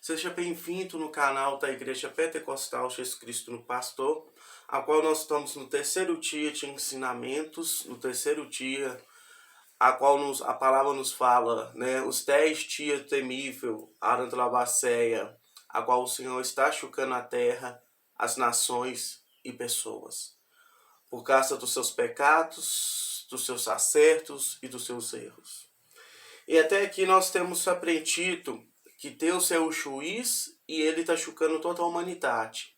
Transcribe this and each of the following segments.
Seja bem-vindo no canal da Igreja Pentecostal Jesus Cristo no Pastor, a qual nós estamos no terceiro dia de ensinamentos, no terceiro dia, a qual a palavra nos fala, né, os 10 dias temível, Arantolabacéia, a qual o Senhor está chocando a terra, as nações e pessoas, por causa dos seus pecados, dos seus acertos e dos seus erros. E até aqui nós temos aprendido que Deus é o juiz e Ele está julgando toda a humanidade.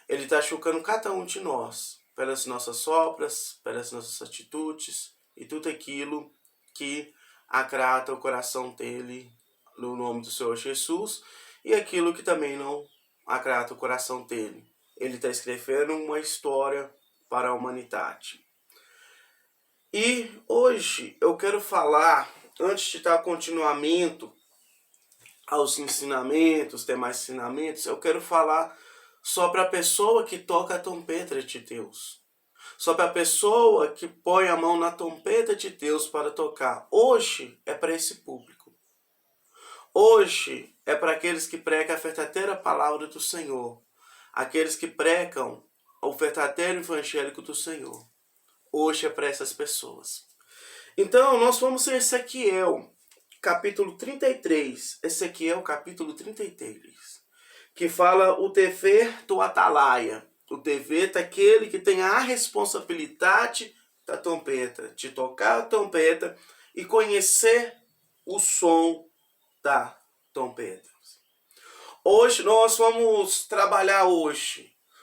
Ele está julgando cada um de nós, pelas nossas obras, pelas nossas atitudes e tudo aquilo que agrada o coração dele no nome do Senhor Jesus e aquilo que também não agrada o coração dele. Ele está escrevendo uma história para a humanidade. E hoje eu quero falar, antes de dar continuamento aos ensinamentos, demais ensinamentos, eu quero falar sobre a pessoa que toca a trombeta de Deus. Sobre a pessoa que põe a mão na trombeta de Deus para tocar. Hoje é para esse público. Hoje é para aqueles que pregam a verdadeira palavra do Senhor. Aqueles que pregam o verdadeiro evangélico do Senhor. Hoje é para essas pessoas. Então, nós vamos em Ezequiel, capítulo 33. Ezequiel, capítulo 33. Que fala o dever do atalaia. O dever daquele que tem a responsabilidade da trombeta. De tocar a trombeta e conhecer o som da trombeta. Hoje, nós vamos trabalhar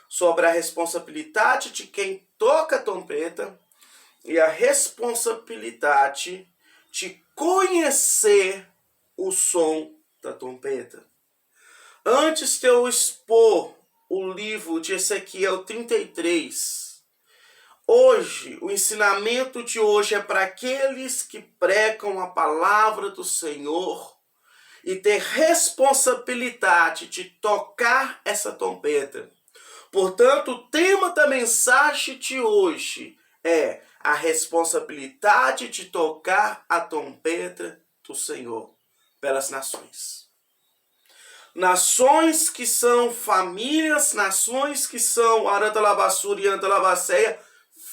sobre a responsabilidade de quem toca a trombeta e a responsabilidade de conhecer o som da trombeta. Antes de eu expor o livro de Ezequiel 33, hoje, o ensinamento de hoje é para aqueles que pregam a palavra do Senhor e ter responsabilidade de tocar essa trombeta. Portanto, o tema da mensagem de hoje é a responsabilidade de tocar a trombeta do Senhor pelas nações. Nações que são famílias, nações que são Arantolabassuri e Arantolabacéia,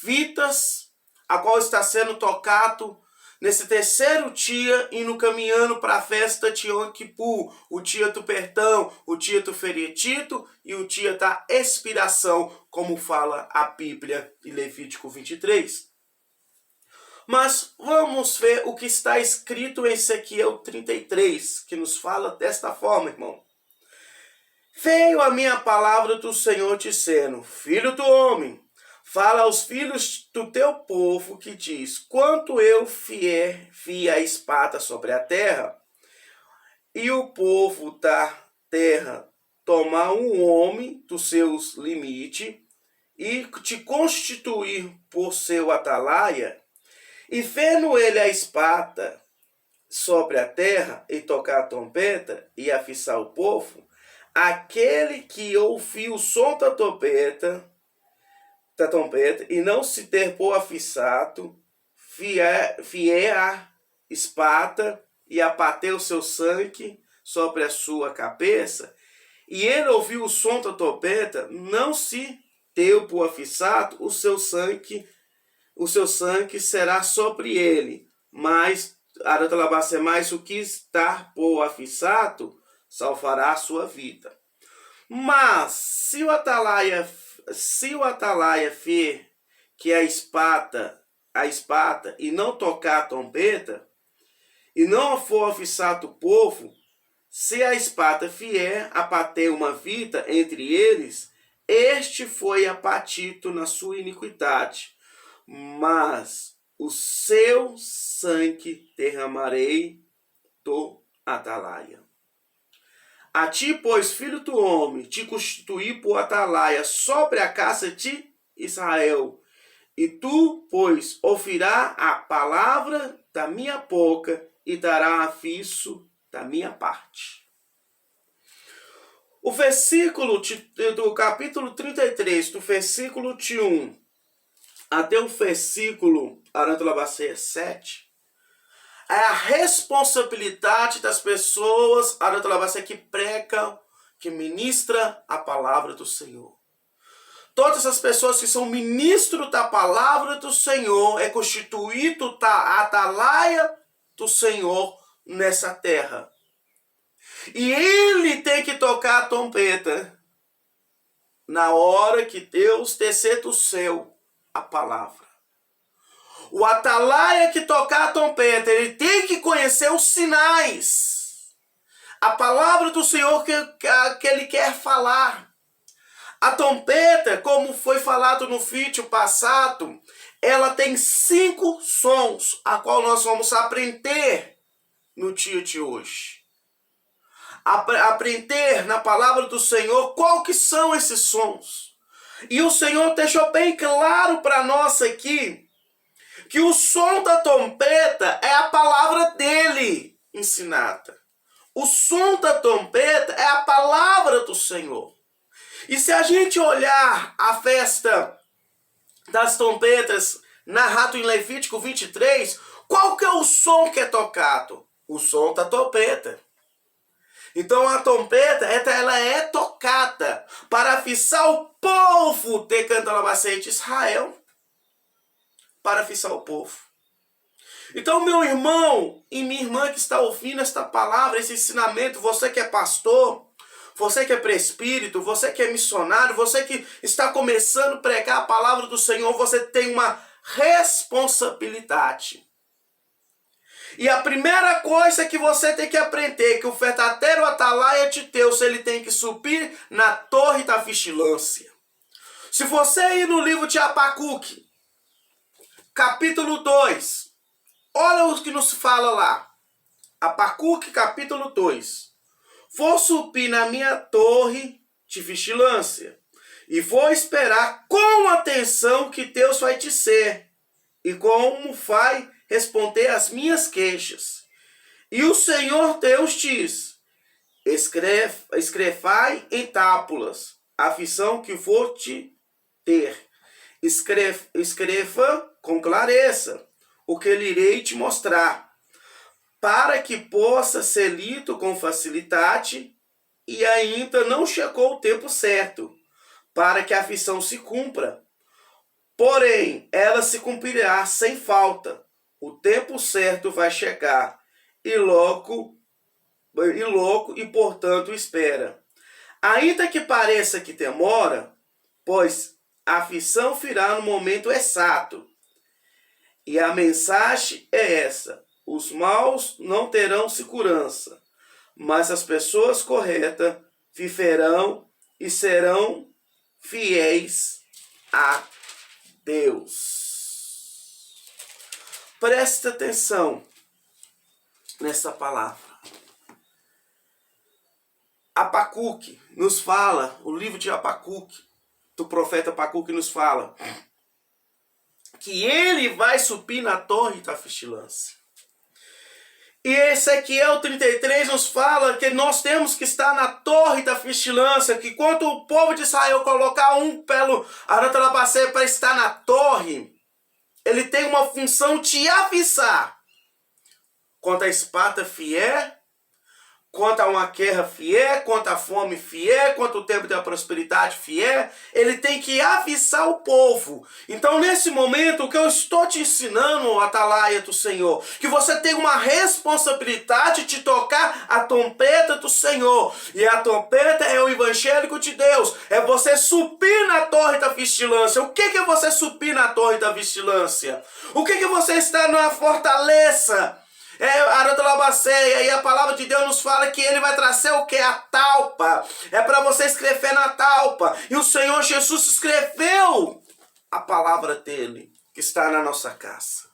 vidas a qual está sendo tocado nesse terceiro dia, indo caminhando para a festa de Yom Kippur, o dia do perdão, o dia do ferietito e o dia da expiração, como fala a Bíblia em Levítico 23. Mas vamos ver o que está escrito em Ezequiel 33, que nos fala desta forma, irmão. Veio a minha palavra do Senhor dizendo: Filho do homem, fala aos filhos do teu povo que diz: quanto eu vi a espada sobre a terra, e o povo da terra tomar um homem dos seus limites e te constituir por seu atalaia, e vendo ele a espada sobre a terra e tocar a trombeta e avisar o povo, aquele que ouviu o som da trombeta e não se ter por avisado, vier a espada e abater o seu sangue sobre a sua cabeça, e ele ouviu o som da trombeta, não se deu por avisado, o seu sangue será sobre ele, mas o que está por avisado salvará a sua vida. Mas se o atalaia ver que a espada e não tocar a trombeta, e não for avisado o povo, se a espada vier a bater uma vida entre eles, este foi abatido na sua iniquidade, mas o seu sangue derramarei do atalaia. A ti, pois, filho do homem, te constituí por atalaia sobre a casa de Israel. E tu, pois, ouvirá a palavra da minha boca e dará aviso da minha parte. O versículo do capítulo 33, do versículo de 1 até o versículo 7, é a responsabilidade das pessoas que pregam, que ministra a palavra do Senhor. Todas as pessoas que são ministros da palavra do Senhor é constituído da atalaia do Senhor nessa terra. E ele tem que tocar a trombeta na hora que Deus descer do céu a palavra. O atalaia que tocar a trombeta, ele tem que conhecer os sinais. A palavra do Senhor que ele quer falar. A trombeta, como foi falado no vídeo passado, ela tem 5 sons, a qual nós vamos aprender no dia de hoje. Aprender na palavra do Senhor qual que são esses sons. E o Senhor deixou bem claro para nós aqui que o som da trombeta é a palavra dele ensinada. O som da trombeta é a palavra do Senhor. E se a gente olhar a festa das trombetas narrado em Levítico 23, qual que é o som que é tocado? O som da trombeta. Então a trombeta, ela é tocada para avisar o povo de Cantalabacê de Israel. Para avisar o povo. Então, meu irmão e minha irmã que está ouvindo esta palavra, esse ensinamento, você que é pastor, você que é presbítero, você que é missionário, você que está começando a pregar a palavra do Senhor, você tem uma responsabilidade. E a primeira coisa que você tem que aprender, que o verdadeiro atalaia de Deus, ele tem que subir na torre da vigilância. Se você ir no livro de Abacuque, capítulo 2, olha o que nos fala lá. Abacuque, capítulo 2. Vou subir na minha torre de vigilância e vou esperar com atenção o que Deus vai dizer e como vai responder às minhas queixas. E o Senhor Deus diz: escrevai em tábuas a visão que vou te ter. Escreva com clareza o que lhe irei te mostrar, para que possa ser lido com facilidade, e ainda não chegou o tempo certo, para que a visão se cumpra. Porém, ela se cumprirá sem falta. O tempo certo vai chegar, e portanto espera. Ainda que pareça que demora, pois a visão virá no momento exato. E a mensagem é essa: os maus não terão segurança, mas as pessoas corretas viverão e serão fiéis a Deus. Presta atenção nessa palavra. Abacuque nos fala, o livro de Abacuque, do profeta Abacuque nos fala que ele vai subir na torre da vigilância. E Ezequiel 33 nos fala que nós temos que estar na torre da vigilância, que quando o povo de Israel colocar um pelo aratalabacê para estar na torre, ele tem uma função de avisar quando a espada vier, quanto a uma guerra vier, quanto a fome vier, quanto o tempo da prosperidade vier, ele tem que avisar o povo. Então, nesse momento, o que eu estou te ensinando, atalaia do Senhor, que você tem uma responsabilidade de tocar a trombeta do Senhor. E a trombeta é o evangélico de Deus. É você subir na torre da vigilância. O que é você subir na torre da vigilância? O que é você está na fortaleza? E a palavra de Deus nos fala que ele vai trazer o que? A talpa. É para você escrever na talpa. E o Senhor Jesus escreveu a palavra dele, que está na nossa casa.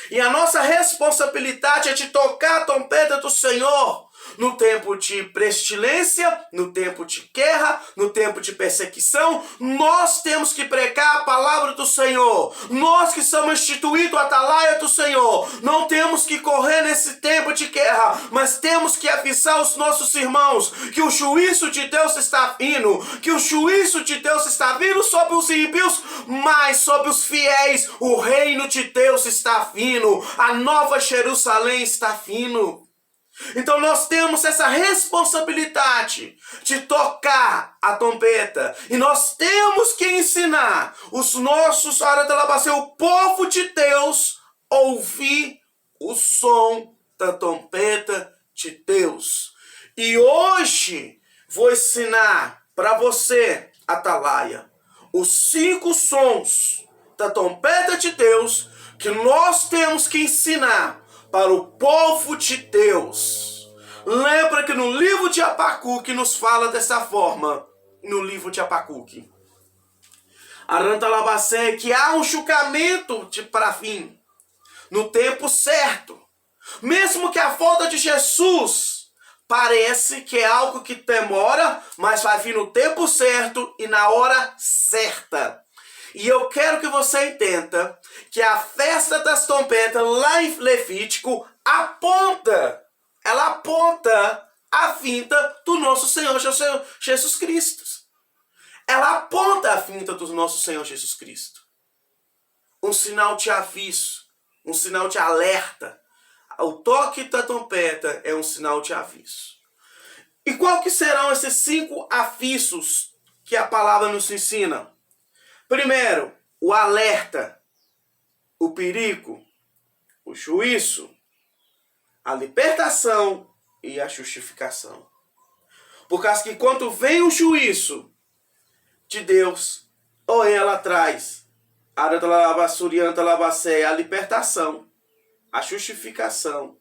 E a nossa responsabilidade é de tocar a trombeta do Senhor. no tempo de pestilência, no tempo de guerra, no tempo de perseguição, nós temos que pregar a palavra do Senhor. Nós que somos instituídos a atalaia do Senhor, não temos que correr nesse tempo de guerra, mas temos que avisar os nossos irmãos que o juízo de Deus está vindo, que o juízo de Deus está vindo sobre os ímpios, mas sobre os fiéis o reino de Deus está vindo, a nova Jerusalém está vindo. Então nós temos essa responsabilidade de tocar a trombeta. E nós temos que ensinar os nossos, o povo de Deus, ouvir o som da trombeta de Deus. E hoje vou ensinar para você, atalaia, os 5 sons da trombeta de Deus que nós temos que ensinar para o povo de Deus. Lembra que no livro de Abacuque nos fala dessa forma, no livro de Abacuque. Arantalabacé, que há um julgamento para vir no tempo certo. Mesmo que a volta de Jesus parece que é algo que demora, mas vai vir no tempo certo e na hora certa. E eu quero que você entenda que a festa das trompetas lá em Levítico ela aponta a vinda do nosso Senhor Jesus Cristo. Ela aponta a vinda do nosso Senhor Jesus Cristo. Um sinal de aviso, um sinal de alerta. O toque da trompeta é um sinal de aviso. E qual que serão esses 5 avisos que a palavra nos ensina? Primeiro, o alerta, o perigo, o juízo, a libertação e a justificação. Por causa que quando vem o juízo de Deus, ou ela traz a libertação, a justificação,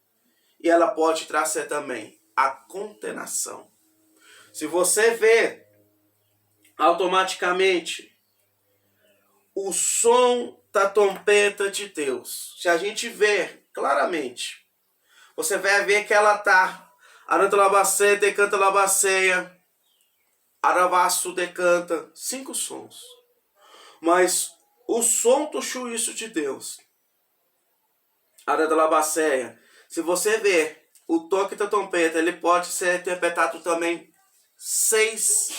e ela pode trazer também a condenação. Se você vê automaticamente o som da trombeta de Deus, se a gente vê claramente, você vai ver que ela está Arantalabacé, decanta labaceia, Aravaço decanta, 5 sons. Mas o som do juízo de Deus, Arantalabacéia, se você ver o toque da trombeta, ele pode ser interpretado também 6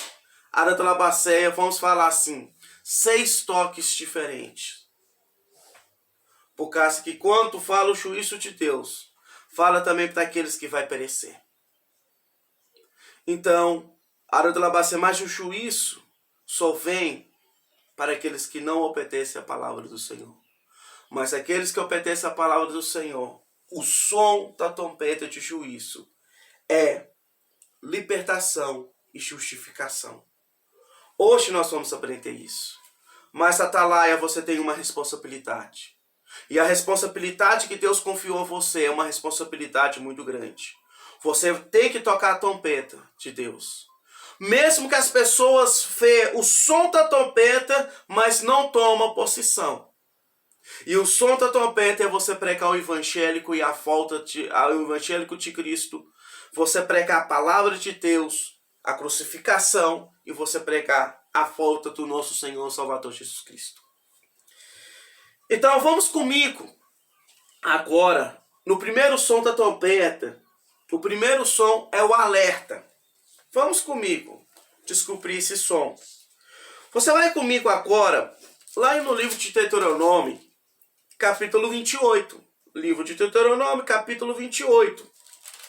Arantalabacéia, vamos falar assim, 6 toques diferentes. Por causa que quando fala o juízo de Deus, fala também para aqueles que vai perecer. Então, mas o juízo só vem para aqueles que não obedecem a palavra do Senhor. Mas aqueles que obedecem a palavra do Senhor, o som da trombeta de juízo é libertação e justificação. Hoje nós vamos aprender isso. Mas, atalaia, você tem uma responsabilidade. E a responsabilidade que Deus confiou a você é uma responsabilidade muito grande. Você tem que tocar a trombeta de Deus. Mesmo que as pessoas vejam o som da trombeta, mas não tomam posição. E o som da trombeta é você pregar o evangélico e o evangélico de Cristo. Você pregar a palavra de Deus, a crucificação, e você pregar a volta do nosso Senhor e Salvador Jesus Cristo. Então vamos comigo agora no primeiro som da trombeta. O primeiro som é o alerta. Vamos comigo descobrir esse som. Você vai comigo agora lá no livro de Deuteronômio, capítulo 28. Livro de Deuteronômio, capítulo 28.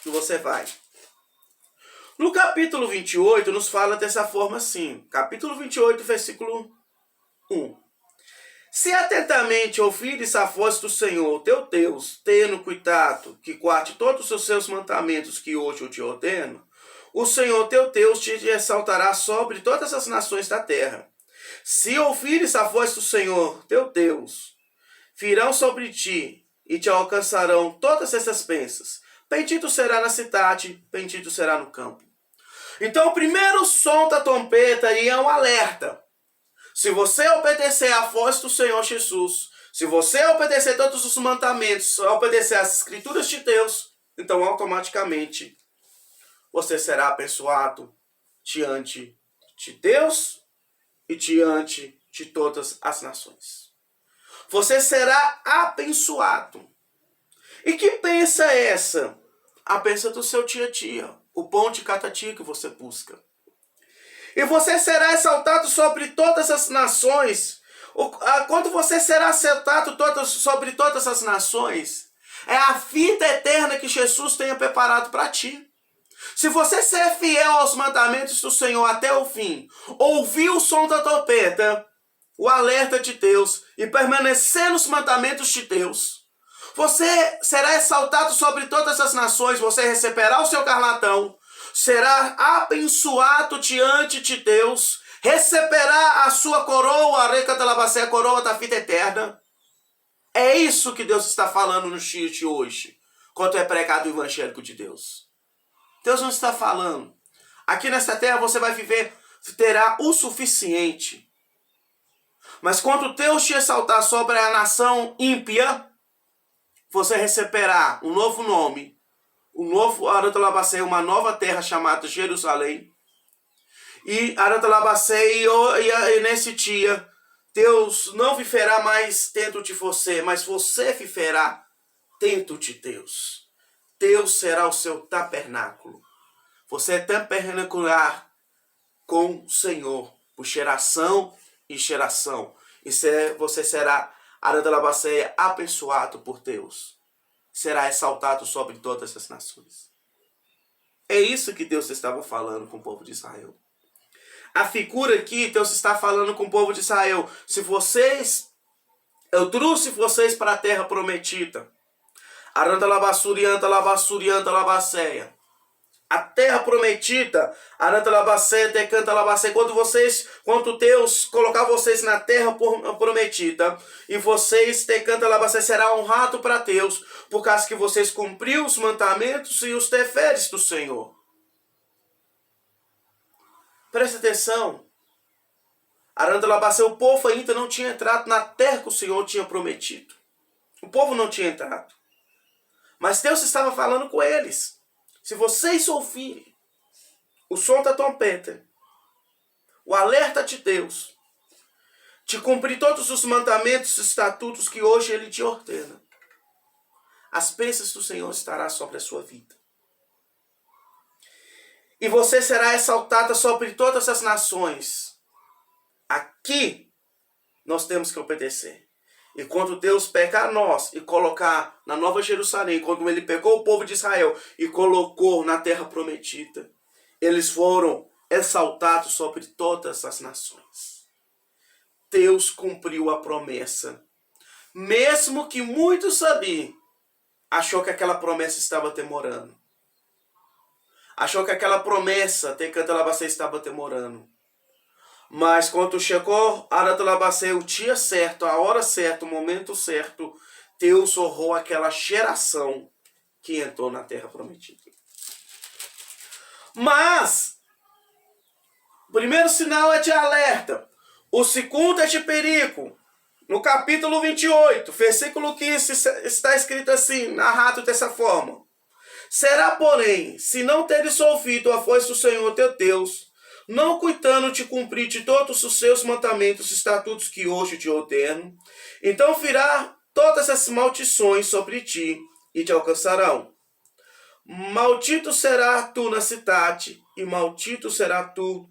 Que você vai. No capítulo 28 nos fala dessa forma assim. Capítulo 28, versículo 1. Se atentamente ouvires a voz do Senhor, teu Deus, tendo cuidado que guarde todos os seus mandamentos que hoje eu te ordeno, o Senhor teu Deus te exaltará sobre todas as nações da terra. Se ouvires a voz do Senhor, teu Deus, virão sobre ti e te alcançarão todas essas bênçãos. Bendito será na cidade, bendito será no campo. Então o primeiro som da trombeta é um alerta. Se você obedecer à voz do Senhor Jesus, se você obedecer todos os mandamentos, obedecer às escrituras de Deus, então automaticamente você será abençoado diante de Deus e diante de todas as nações. Você será abençoado. E que bênção é essa? A bênção do seu dia a dia, o pão de cada dia que você busca. E você será exaltado sobre todas as nações. Quando você será exaltado sobre todas as nações, é a vida eterna que Jesus tenha preparado para ti. Se você ser fiel aos mandamentos do Senhor até o fim, ouvir o som da trombeta, o alerta de Deus e permanecer nos mandamentos de Deus, você será exaltado sobre todas as nações, você receberá o seu galardão, será abençoado diante de Deus, receberá a sua coroa, a coroa da vida eterna. É isso que Deus está falando no dia de hoje, quando é pregado o evangélico de Deus. Deus não está falando. Aqui nesta terra você vai viver, terá o suficiente. Mas quando Deus te exaltar sobre a nação ímpia, você receberá um novo nome, um novo Aratalabacei, uma nova terra chamada Jerusalém. E Aratalabacei, e nesse dia, Deus não viverá mais dentro de você, mas você viverá dentro de Deus. Deus será o seu tabernáculo. Você é tabernacular com o Senhor, por geração e geração. E você será Aratalabacei, abençoado por Deus. Será exaltado sobre todas as nações. É isso que Deus estava falando com o povo de Israel. A figura aqui, Deus está falando com o povo de Israel. Eu trouxe vocês para a terra prometida. Arantalabassurianta, labassurianta, labaceia. A terra prometida, Arantalabaceia, decanta, labaceia. Quando Deus colocar vocês na terra prometida, e vocês, decanta, labaceia, será honrado para Deus, por causa que vocês cumpriram os mandamentos e os deveres do Senhor. Presta atenção. Arantalabaceia, o povo ainda não tinha entrado na terra que o Senhor tinha prometido. O povo não tinha entrado. Mas Deus estava falando com eles. Se vocês ouvirem o som da trombeta, o alerta de Deus, de cumprir todos os mandamentos e estatutos que hoje Ele te ordena, as bênçãos do Senhor estarão sobre a sua vida. E você será exaltada sobre todas as nações. Aqui nós temos que obedecer. E quando Deus pegar nós e colocar na Nova Jerusalém, quando Ele pegou o povo de Israel e colocou na terra prometida, eles foram exaltados sobre todas as nações. Deus cumpriu a promessa. Mesmo que muitos sabiam, achou que aquela promessa estava demorando. Achou que aquela promessa, estava demorando. Mas quando chegou o dia certo, a hora certa, o momento certo, Deus honrou aquela geração que entrou na terra prometida. Mas, o primeiro sinal é de alerta. O segundo é de perigo. No capítulo 28, versículo 15, está escrito assim, narrado dessa forma. Será, porém, se não teres ouvido a voz do Senhor teu Deus, não cuidando de cumprir de todos os seus mandamentos e estatutos que hoje te ordeno, então virá todas as maldições sobre ti e te alcançarão. Maldito será tu na cidade e maldito será tu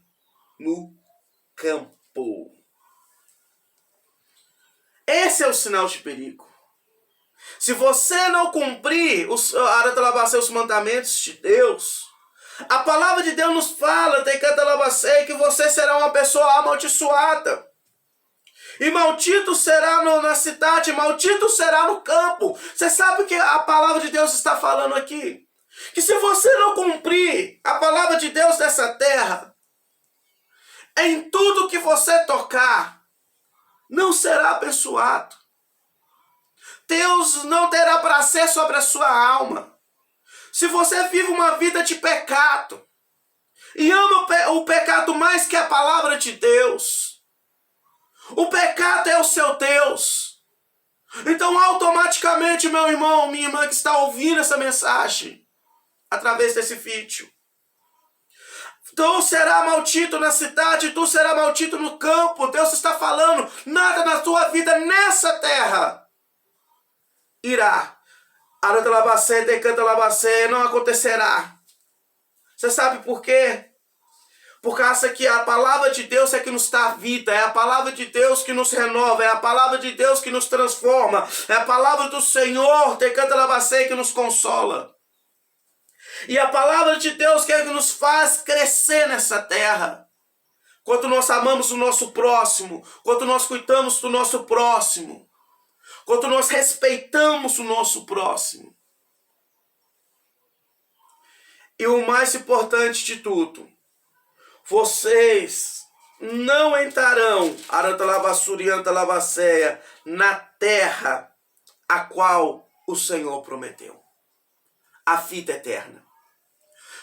no campo. Esse é o sinal de perigo. Se você não cumprir os mandamentos de Deus, a palavra de Deus nos fala, que você será uma pessoa amaldiçoada. E maldito será na cidade, maldito será no campo. Você sabe o que a palavra de Deus está falando aqui? Que se você não cumprir a palavra de Deus nessa terra, em tudo que você tocar, não será abençoado. Deus não terá prazer sobre a sua alma. Se você vive uma vida de pecado e ama o pecado mais que a palavra de Deus, o pecado é o seu Deus. Então automaticamente, meu irmão, minha irmã que está ouvindo essa mensagem, através desse vídeo, Tu será maldito na cidade, tu será maldito no campo. Deus está falando, nada na tua vida nessa terra irá. Aratalabacé, decantalabacé, não acontecerá. Você sabe por quê? Por causa que a palavra de Deus é que nos dá vida, é a palavra de Deus que nos renova, é a palavra de Deus que nos transforma, é a palavra do Senhor, decantalabacé, que nos consola. E a palavra de Deus que é que nos faz crescer nessa terra. Quanto nós amamos o nosso próximo, quanto nós cuidamos do nosso próximo, quanto nós respeitamos o nosso próximo. E o mais importante de tudo, vocês não entrarão, arantalavassuriantalavasseia, na terra a qual o Senhor prometeu. A vida eterna.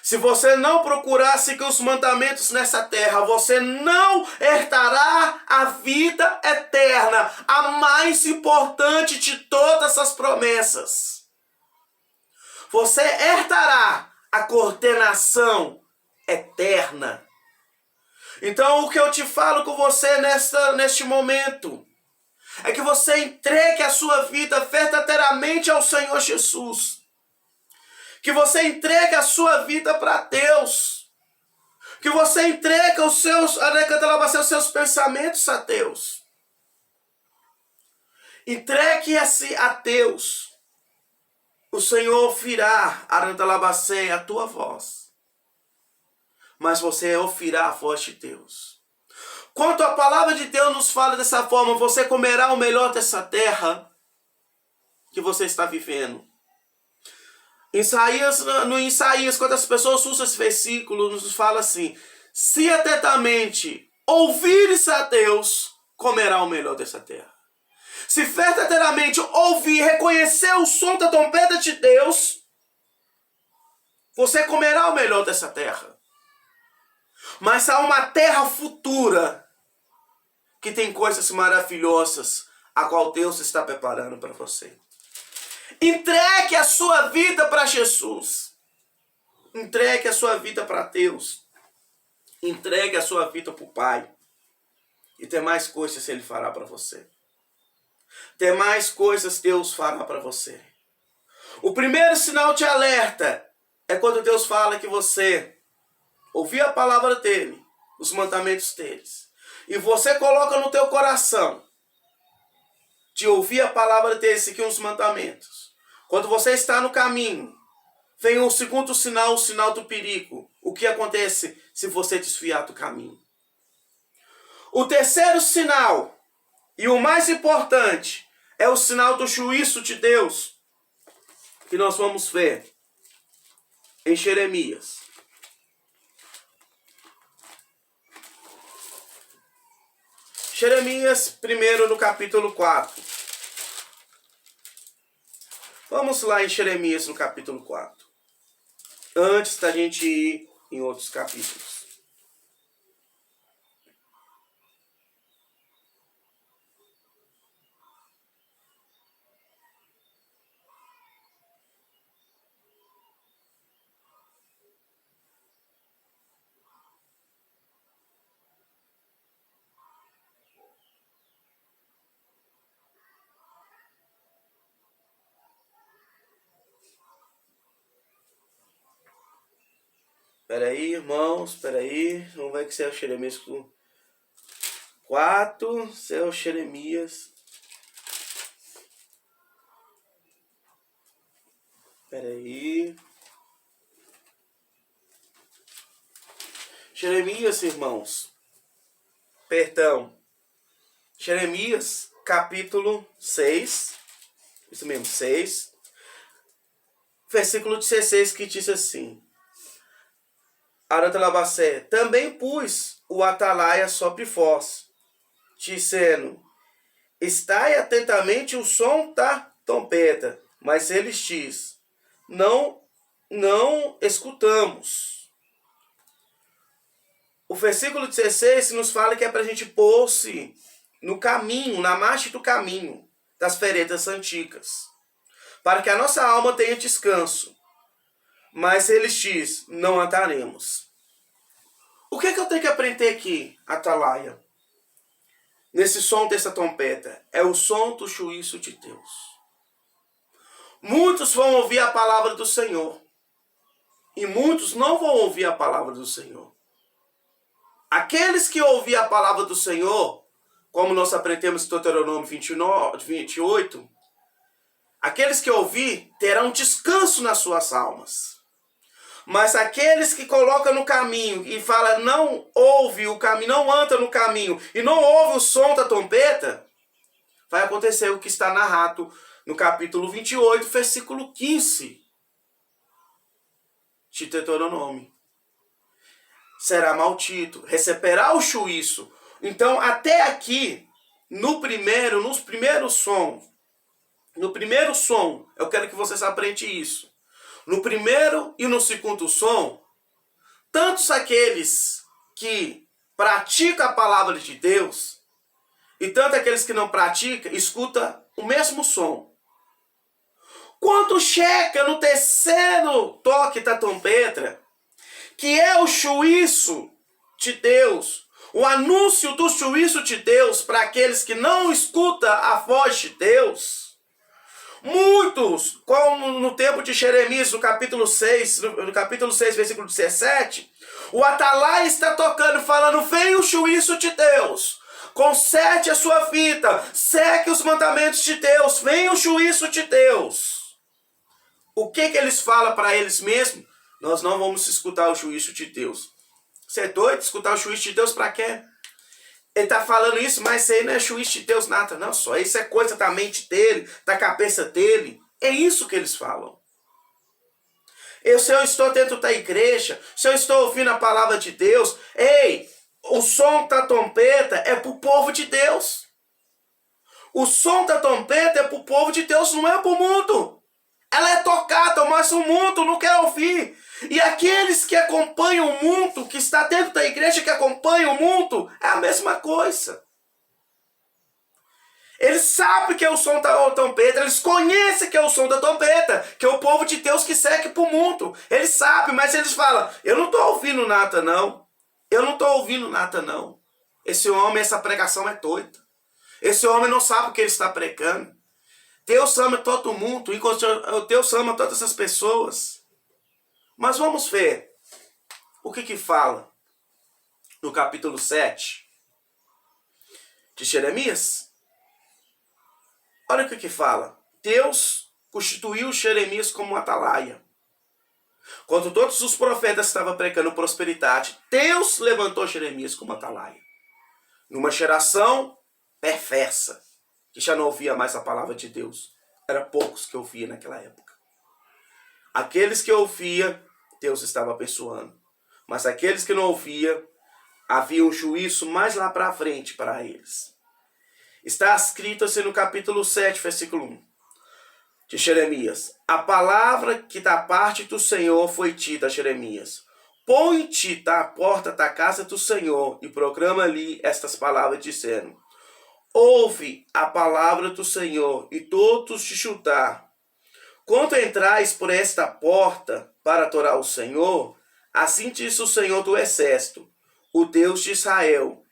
Se você não procurar seguir os mandamentos nessa terra, você não herdará a vida eterna, a mais importante de todas as promessas. Você herdará a coordenação eterna. Então, o que eu te falo com você neste momento é que você entregue a sua vida verdadeiramente ao Senhor Jesus. Que você entregue a sua vida para Deus. Que você entregue os seus pensamentos a Deus. Entregue-se a Deus. O Senhor ouvirá a tua voz. Mas você ouvirá a voz de Deus. Quanto a palavra de Deus nos fala dessa forma, você comerá o melhor dessa terra que você está vivendo. No Isaías, quando as pessoas usam esse versículo, nos fala assim: se atentamente ouvires a Deus, comerá o melhor dessa terra. Se verdadeiramente ouvir, reconhecer o som da trombeta de Deus, você comerá o melhor dessa terra. Mas há uma terra futura que tem coisas maravilhosas, a qual Deus está preparando para você. Entregue a sua vida para Jesus. Entregue a sua vida para Deus. Entregue a sua vida para o Pai. E tem mais coisas Ele fará para você. Tem mais coisas Deus fará para você. O primeiro sinal de alerta é quando Deus fala que você ouvir a palavra dEle, os mandamentos deles, e você coloca no teu coração de ouvir a palavra dele, seguir os mandamentos. Quando você está no caminho, vem o segundo sinal, o sinal do perigo. O que acontece se você desviar do caminho? O terceiro sinal, e o mais importante, é o sinal do juízo de Deus, que nós vamos ver em Jeremias. Jeremias, primeiro no capítulo 4. Vamos lá em Jeremias no capítulo 4. Antes da gente ir em outros capítulos. Peraí, irmãos, peraí. Vamos ver que se é o Jeremias 4, se é o Jeremias. Peraí. Jeremias, irmãos. Perdão. Jeremias, capítulo 6. Isso mesmo, 6. Versículo 16, que diz assim: Arantalabacé, também pus o atalaia sobre vós, dizendo: estai atentamente o som da trombeta. Mas eles diz: não escutamos. O versículo 16 nos fala que é para a gente pôr-se no caminho, na marcha do caminho das veredas antigas, para que a nossa alma tenha descanso. Mas eles diz: não andaremos. O que eu tenho que aprender aqui, atalaia? Nesse som dessa trombeta, é o som do juízo de Deus. Muitos vão ouvir a palavra do Senhor. E muitos não vão ouvir a palavra do Senhor. Aqueles que ouvir a palavra do Senhor, como nós aprendemos em Deuteronômio 28, aqueles que ouvir terão descanso nas suas almas. Mas aqueles que colocam no caminho e falam, não ouve o caminho, não anda no caminho, e não ouve o som da trombeta, vai acontecer o que está narrado no capítulo 28, versículo 15 de Deuteronômio. Será maldito, receberá o juízo. Então, até aqui, no primeiro som, eu quero que vocês aprendam isso. No primeiro e no segundo som, tantos aqueles que praticam a palavra de Deus e tanto aqueles que não praticam, escuta o mesmo som. Quando chega no terceiro toque da trombeta, que é o juízo de Deus, o anúncio do juízo de Deus para aqueles que não escutam a voz de Deus, muitos, como no tempo de Jeremias, no capítulo 6, versículo 17, o atalaia está tocando, falando, vem o juízo de Deus, conserte a sua vida, segue os mandamentos de Deus, vem o juízo de Deus. O que eles falam para eles mesmos? Nós não vamos escutar o juízo de Deus. Você é doido? Escutar o juízo de Deus para quê? Ele está falando isso, mas isso aí não é juízo de Deus nada, não. Só isso é coisa da mente dele, da cabeça dele. É isso que eles falam. Se eu estou dentro da igreja, se eu estou ouvindo a palavra de Deus, ei, o som da trombeta é para o povo de Deus. O som da trombeta é para o povo de Deus, não é para o mundo. Ela é tocada, mas o mundo não quer ouvir. E aqueles que acompanham o mundo, que está dentro da igreja, que acompanham o mundo, é a mesma coisa. Eles sabem que é o som da trombeta, eles conhecem que é o som da trombeta, que é o povo de Deus que segue para o mundo. Eles sabem, mas eles falam, eu não estou ouvindo nada não. Eu não estou ouvindo nada não. Esse homem, essa pregação é doida. Esse homem não sabe o que ele está pregando. Deus ama todo mundo, e Deus ama todas as pessoas. Mas vamos ver o que fala no capítulo 7 de Jeremias. Olha o que fala. Deus constituiu Jeremias como atalaia. Quando todos os profetas estavam pregando prosperidade, Deus levantou Jeremias como atalaia. Numa geração perversa, que já não ouvia mais a palavra de Deus. Eram poucos que ouviam naquela época. Aqueles que ouviam, Deus estava abençoando. Mas aqueles que não ouviam, havia um juízo mais lá para frente para eles. Está escrito assim no capítulo 7, versículo 1 de Jeremias. A palavra que da parte do Senhor foi dita a Jeremias. Põe-te à porta da casa do Senhor e proclama ali estas palavras, dizendo: ouve a palavra do Senhor e todos de Judá. Quando entrais por esta porta para adorar o Senhor, assim diz o Senhor do Exército, o Deus de Israel: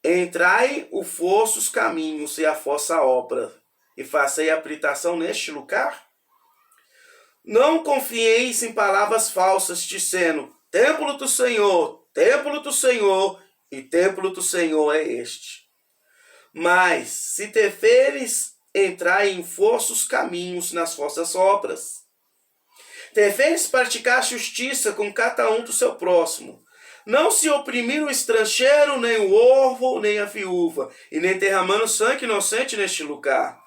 entrai os vossos caminhos e a vossa obra, e fazei habitação neste lugar. Não confieis em palavras falsas, dizendo: templo do Senhor, e templo do Senhor é este. Mas, se deveres entrar em vossos caminhos nas vossas obras, deveres praticar justiça com cada um do seu próximo, não se oprimir o estrangeiro, nem o órfão, nem a viúva, e nem derramando sangue inocente neste lugar,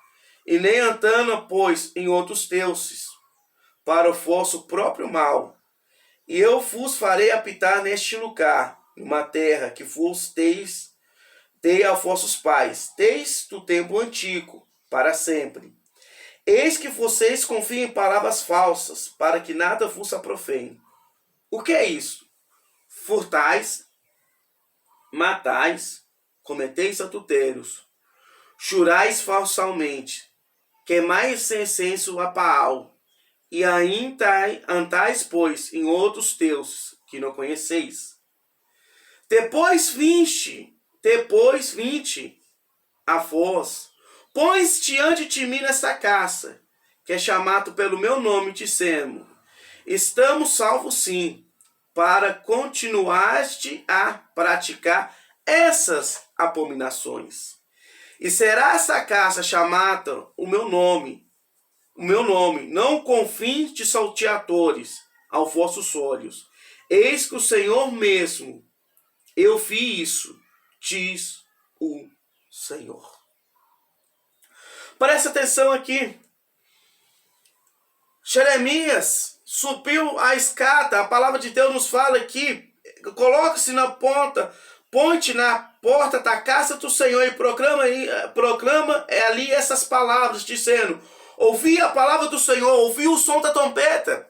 e nem andando, pois, em outros deuses, para o vosso próprio mal. E eu vos farei habitar neste lugar, numa terra que vos dei a vossos pais, desde o tempo antigo, para sempre. Eis que vocês confiam em palavras falsas, para que nada vos aprofene. O que é isso? Furtais, matais, cometeis adultérios, jurais falsamente, queimais incenso a Baal, e ainda andais, pois, em outros deuses que não conheceis. Depois vinte a vós, pões diante de mim nesta casa, que é chamado pelo meu nome, dizendo, estamos salvos sim, para continuaste a praticar essas abominações. E será essa casa chamada o meu nome, não com fins de salteadores aos vossos olhos. Eis que o Senhor mesmo, eu vi isso, diz o Senhor. Presta atenção aqui. Jeremias subiu a escada, a palavra de Deus nos fala aqui, coloca-se na ponta, ponte na porta da casa do Senhor e proclama ali essas palavras, dizendo, ouvi a palavra do Senhor, ouvi o som da trompeta.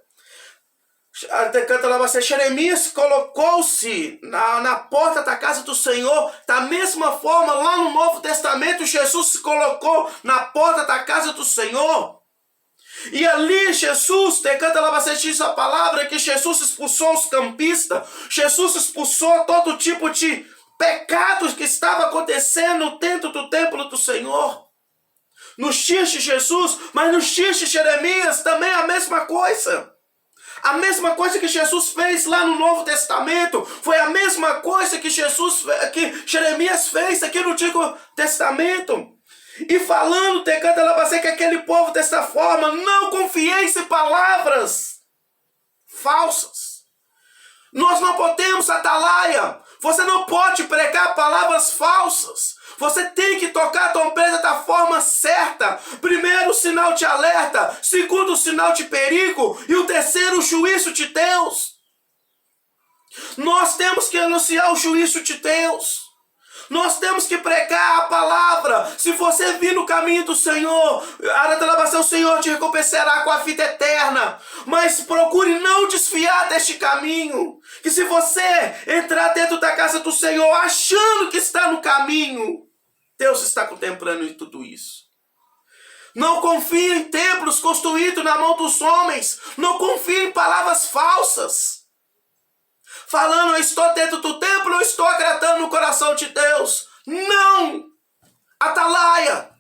Jeremias colocou-se na porta da casa do Senhor, da mesma forma lá no Novo Testamento Jesus se colocou na porta da casa do Senhor. E ali Jesus, diz a palavra que Jesus expulsou os campistas, Jesus expulsou todo tipo de pecados que estava acontecendo dentro do templo do Senhor. Nos dias de Jesus, mas nos dias de Jeremias também a mesma coisa. A mesma coisa que Jesus fez lá no Novo Testamento foi a mesma coisa que Jeremias fez aqui no Antigo Testamento. E falando, que aquele povo dessa forma, não confieis em palavras falsas. Nós não podemos, atalaia. Você não pode pregar palavras falsas. Você tem que tocar a trombeta da forma certa. Primeiro, o sinal de alerta. Segundo, o sinal de perigo. E o terceiro, o juízo de Deus. Nós temos que anunciar o juízo de Deus. Nós temos que pregar a palavra. Se você vir no caminho do Senhor, o Senhor te recompensará com a vida eterna. Mas procure não desviar deste caminho. Que se você entrar dentro da casa do Senhor achando que está no caminho, Deus está contemplando em tudo isso. Não confie em templos construídos na mão dos homens. Não confie em palavras falsas. Falando, eu estou dentro do templo, eu estou agradando no coração de Deus. Não! Atalaia!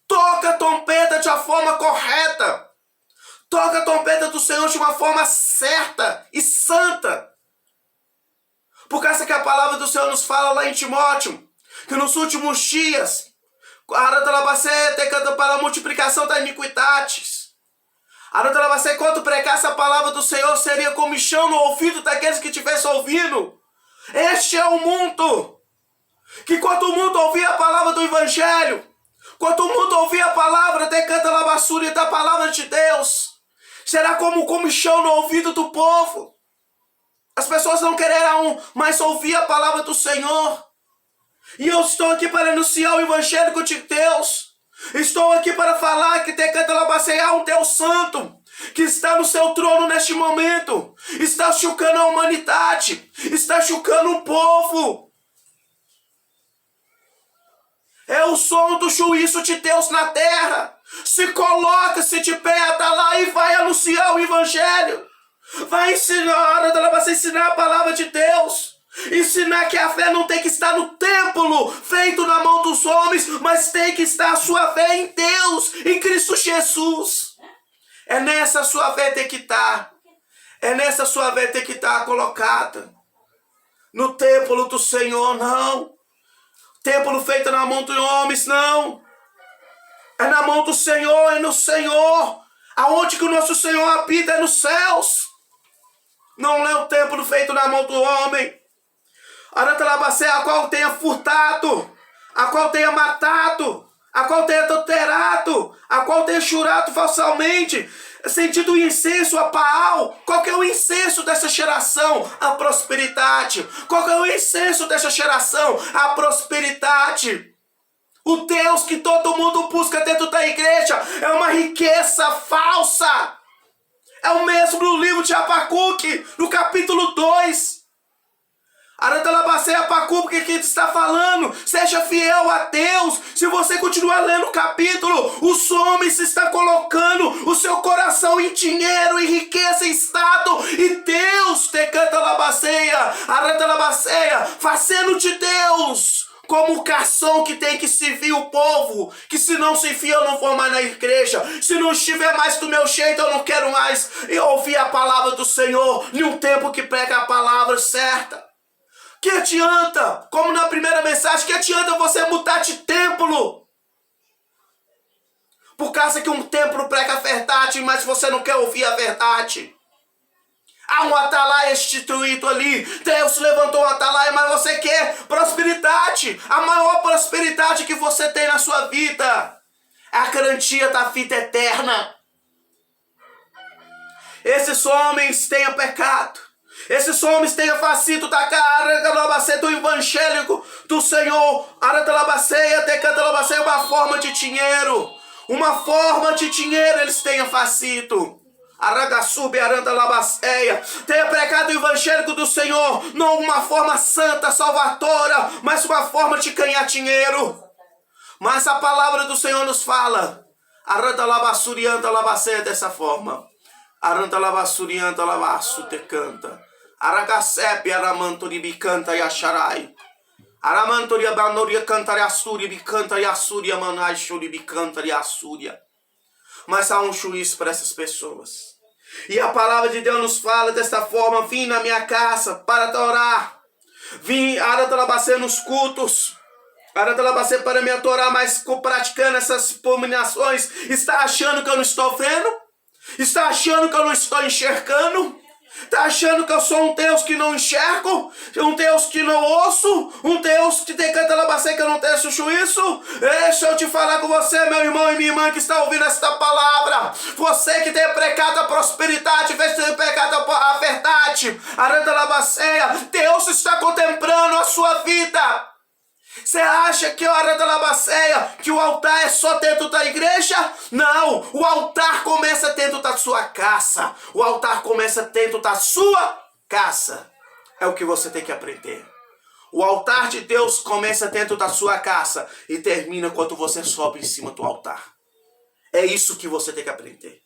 Toca a trombeta de uma forma correta. Toca a trombeta do Senhor de uma forma certa e santa. Por causa que a palavra do Senhor nos fala lá em Timóteo, que nos últimos dias, para a multiplicação das iniquidades, quando pregasse a palavra do Senhor, seria como chão no ouvido daqueles que estivessem ouvindo. Este é o mundo. Que quando o mundo ouvir a palavra do Evangelho, quando o mundo ouvir a palavra da palavra de Deus, será como chão no ouvido do povo. As pessoas não quererão mais ouvir a palavra do Senhor. E eu estou aqui para anunciar o Evangelho de Deus. Estou aqui para falar que há um Deus Santo que está no seu trono neste momento. Está julgando a humanidade. Está julgando o povo. É o som do juízo de Deus na terra. Se coloca-se de pé, está lá e vai anunciar o Evangelho. Vai ensinar a palavra de Deus. Ensinar que a fé não tem que estar no templo, feito na mão dos homens, mas tem que estar a sua fé em Deus, em Cristo Jesus. É nessa sua fé tem que estar. É nessa sua fé tem que estar colocada. No templo do Senhor, não. Templo feito na mão dos homens, não. É na mão do Senhor, é no Senhor. Aonde que o nosso Senhor habita é nos céus. Não é o templo feito na mão do homem. A qual tenha furtado, a qual tenha matado, a qual tenha adulterado, a qual tenha jurado falsamente, sentido incenso a Baal. Qual que é o incenso dessa geração? A prosperidade. Qual que é o incenso dessa geração? A prosperidade. O Deus que todo mundo busca dentro da igreja é uma riqueza falsa. É o mesmo no livro de Abacuque, no capítulo 2. Abacuque que está falando, seja fiel a Deus. Se você continuar lendo o capítulo, os homens estão colocando o seu coração em dinheiro, em riqueza, em estado, e Deus te canta labaceia, aranta labaceia, fazendo de Deus como o garçom que tem que servir o povo, que se não se enfia eu não vou mais na igreja, se não estiver mais do meu jeito eu não quero mais ouvir a palavra do Senhor, em um tempo que prega a palavra certa. Que adianta, como na primeira mensagem, que adianta você mudar de templo? Por causa que um templo prega a verdade, mas você não quer ouvir a verdade. Há um atalaia instituído ali. Deus levantou um atalaia, mas você quer prosperidade. A maior prosperidade que você tem na sua vida é a garantia da vida eterna. Esses homens têm pecado. Esses homens têm facido da cara do evangélico do Senhor. Uma forma de dinheiro. Uma forma de dinheiro eles têm facido. Aragaçube, aranda labaceia. Tenha pregado o evangélico do Senhor, não uma forma santa, salvadora, mas uma forma de ganhar dinheiro. Mas a palavra do Senhor nos fala, aranda labassurianta labaceia dessa forma. Aranda labassurianta labassu te canta. Aragacepe aramanturi bicanta e acharai. Aramanturi abanoria cantare assuri bicanta e assúria manai shuri bicanta e assúria. Mas há um juízo para essas pessoas. E a palavra de Deus nos fala desta forma: vim na minha casa para adorar. Vim nos cultos. Para me adorar, mas praticando essas abominações. Está achando que eu não estou vendo? Está achando que eu não estou enxergando? Está achando que eu sou um Deus que não enxergo? Um Deus que não ouço? Um Deus que tem canta labacê que eu não tenho juízo? Deixa eu te falar com você, meu irmão e minha irmã que está ouvindo esta palavra. Você que tem pecado a prosperidade, vez tem pecado a verdade. Aranda labaceia, Deus está contemplando a sua vida. Você acha que a hora da labaceia, que o altar é só dentro da igreja? Não, o altar começa dentro da sua casa. O altar começa dentro da sua casa. É o que você tem que aprender. O altar de Deus começa dentro da sua casa e termina quando você sobe em cima do altar. É isso que você tem que aprender.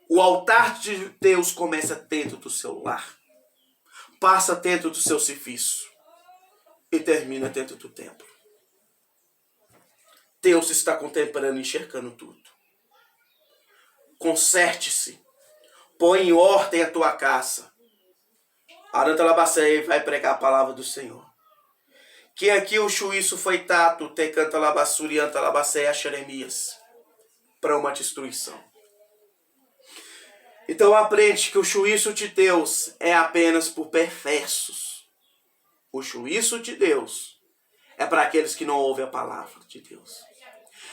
O altar de Deus começa dentro do seu lar. Passa dentro do seu serviço. E termina dentro do templo. Deus está contemplando e enxergando tudo. Conserte-se. Põe em ordem a tua casa. Aranta Labaceia vai pregar a palavra do Senhor. Que aqui o juízo foi dado, te canta Labassuri, anta Labaceia, Jeremias, para uma destruição. Então aprende que o juízo de Deus é apenas por perversos. O juízo de Deus é para aqueles que não ouvem a palavra de Deus.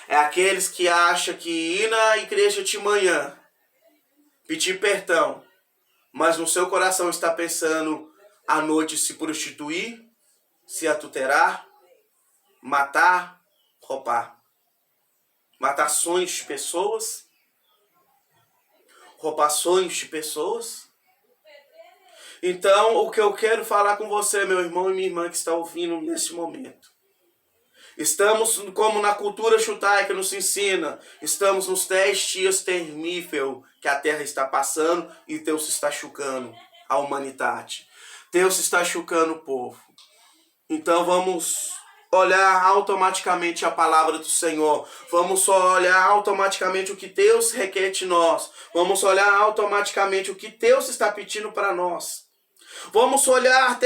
É aqueles que acham que ir na igreja de manhã, pedir perdão, mas no seu coração está pensando à noite se prostituir, se adulterar, matar, roubar. Matar sonhos de pessoas, roubar sonhos de pessoas. Então, o que eu quero falar com você, meu irmão e minha irmã que está ouvindo nesse momento. Estamos, como na cultura judaica nos ensina, estamos nos 10 dias terríveis que a terra está passando e Deus está julgando a humanidade. Deus está julgando o povo. Então vamos olhar automaticamente a palavra do Senhor. Vamos olhar automaticamente o que Deus requer de nós. Vamos olhar automaticamente o que Deus está pedindo para nós. Vamos olhar,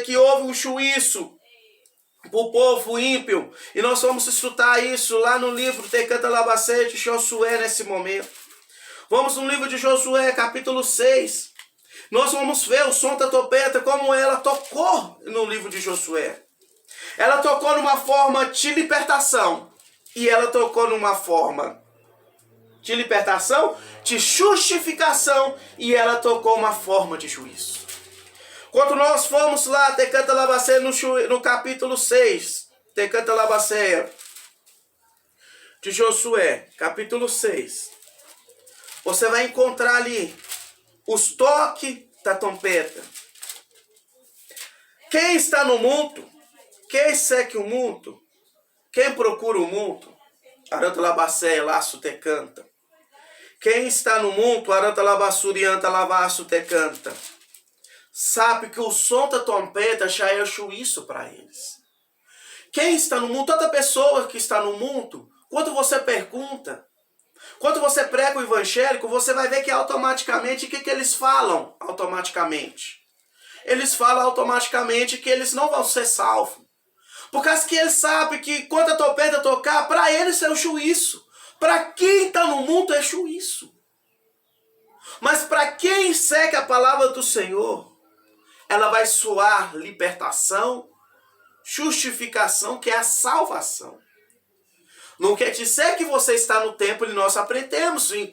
que houve um juízo para o povo ímpio. E nós vamos estudar isso lá no livro de Josué nesse momento. Vamos no livro de Josué, capítulo 6. Nós vamos ver o som da trombeta, como ela tocou no livro de Josué. Ela tocou numa forma de libertação. E ela tocou numa forma de libertação, de justificação. E ela tocou uma forma de juízo. Quando nós fomos lá, Tecanta Labaceia, no capítulo 6, Tecanta Labaceia, de Josué, capítulo 6, você vai encontrar ali os toques da trombeta. Quem está no mundo? Quem segue o mundo? Quem procura o mundo? Aranta labaceia, laço te canta. Quem está no mundo? Aranta labassurianta, lavaço te canta. Sabe que o som da trombeta já é juízo para eles. Quem está no mundo? Toda pessoa que está no mundo, quando você pergunta, quando você prega o evangélico, você vai ver que automaticamente, o que eles falam automaticamente? Eles falam automaticamente que eles não vão ser salvos. Por causa que eles sabem que quando a trombeta tocar, para eles é o juízo. Para quem está no mundo é juízo. Mas para quem segue a palavra do Senhor, ela vai soar libertação, justificação, que é a salvação. Não quer dizer que você está no templo e nós aprendemos, em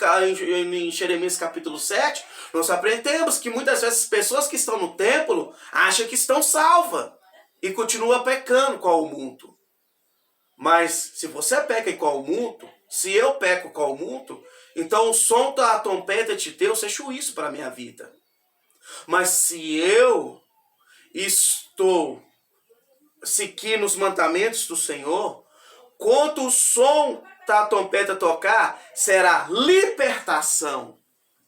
Jeremias capítulo 7, nós aprendemos que muitas vezes as pessoas que estão no templo acham que estão salvas e continuam pecando com o mundo. Mas se você peca com o mundo, se eu peco com o mundo, então o som da trombeta de Deus é juízo para a minha vida. Mas se eu estou seguindo os mandamentos do Senhor, quando o som da trombeta tocar, será libertação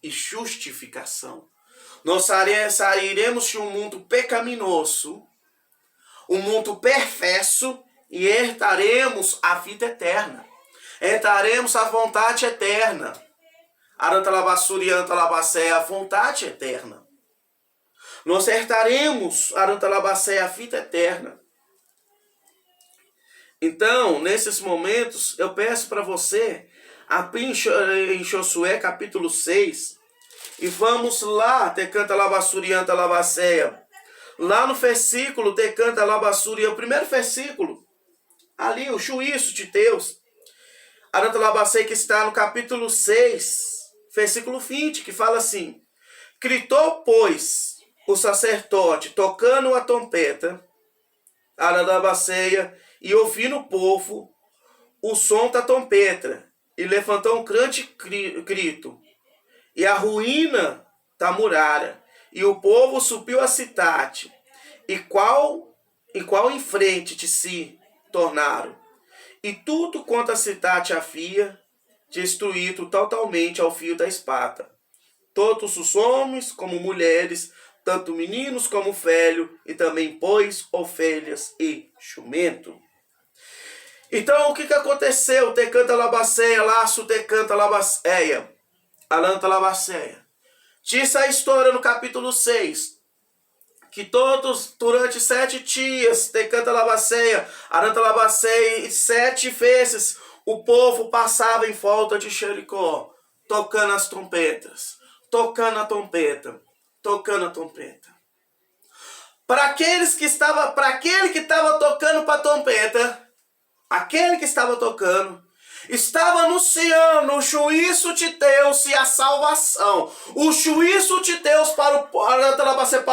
e justificação. Nós sairemos de um mundo pecaminoso, um mundo perverso, e herdaremos a vida eterna. Herdaremos a vontade eterna. Aranta labassuri, anta labacéia, a vontade eterna. Nós herdaremos, aranta labacéia, a vida eterna. Então, nesses momentos, eu peço para você abrir em Josué capítulo 6 e vamos lá, te canta labassuri, anta labacéia. Lá no versículo, te canta labassuri, o primeiro versículo, ali, o juízo de Deus. Aranta labacéia, que está no capítulo 6, versículo 20, que fala assim: gritou, pois, o sacerdote, tocando a trombeta, aranta labacéia, e ouvindo o povo o som da trombeta, e levantou um grande grito, e a ruína da muralha, e o povo subiu à cidade, e qual em frente de si tornaram, e tudo quanto a cidade havia destruído totalmente ao fio da espada, todos os homens como mulheres, tanto meninos como velhos, e também bois, ovelhas e jumento. Então, o que aconteceu? Te canta labaceia, laço te canta labaceia, alanta labaceia. Diz a história no capítulo 6, que todos, durante 7 dias, te canta labaceia, alanta labaceia, e 7 vezes o povo passava em volta de Jericó, tocando as trompetas, tocando a trompeta, tocando a trompeta. Para aquele que estava tocando para a trompeta, aquele que estava tocando, estava anunciando o juízo de Deus e a salvação. O juízo de Deus para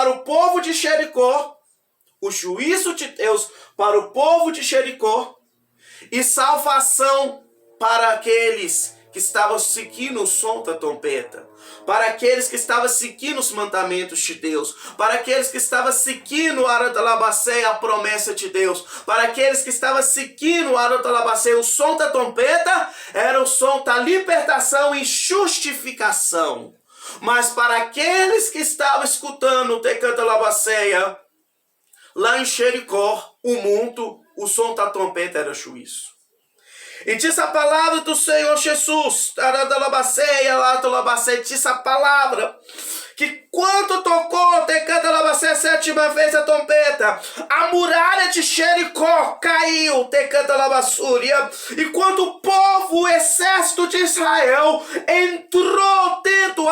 o povo de Jericó. O juízo de Deus para o povo de Jericó. E salvação para aqueles que estavam seguindo o som da trombeta, para aqueles que estavam seguindo os mandamentos de Deus, para aqueles que estavam seguindo a promessa de Deus, para aqueles que estavam seguindo o som da trombeta, era o som da libertação e justificação. Mas para aqueles que estavam escutando o Tecanta Labaceia, lá em Jericó, o mundo, o som da trombeta era juízo. E diz a palavra do Senhor Jesus, diz a palavra, que quando tocou, Tecanta Labaceia, a 7ª vez a trombeta, a muralha de Jericó caiu, Tecanta Labassúria, e quando o povo, o exército de Israel, entrou dentro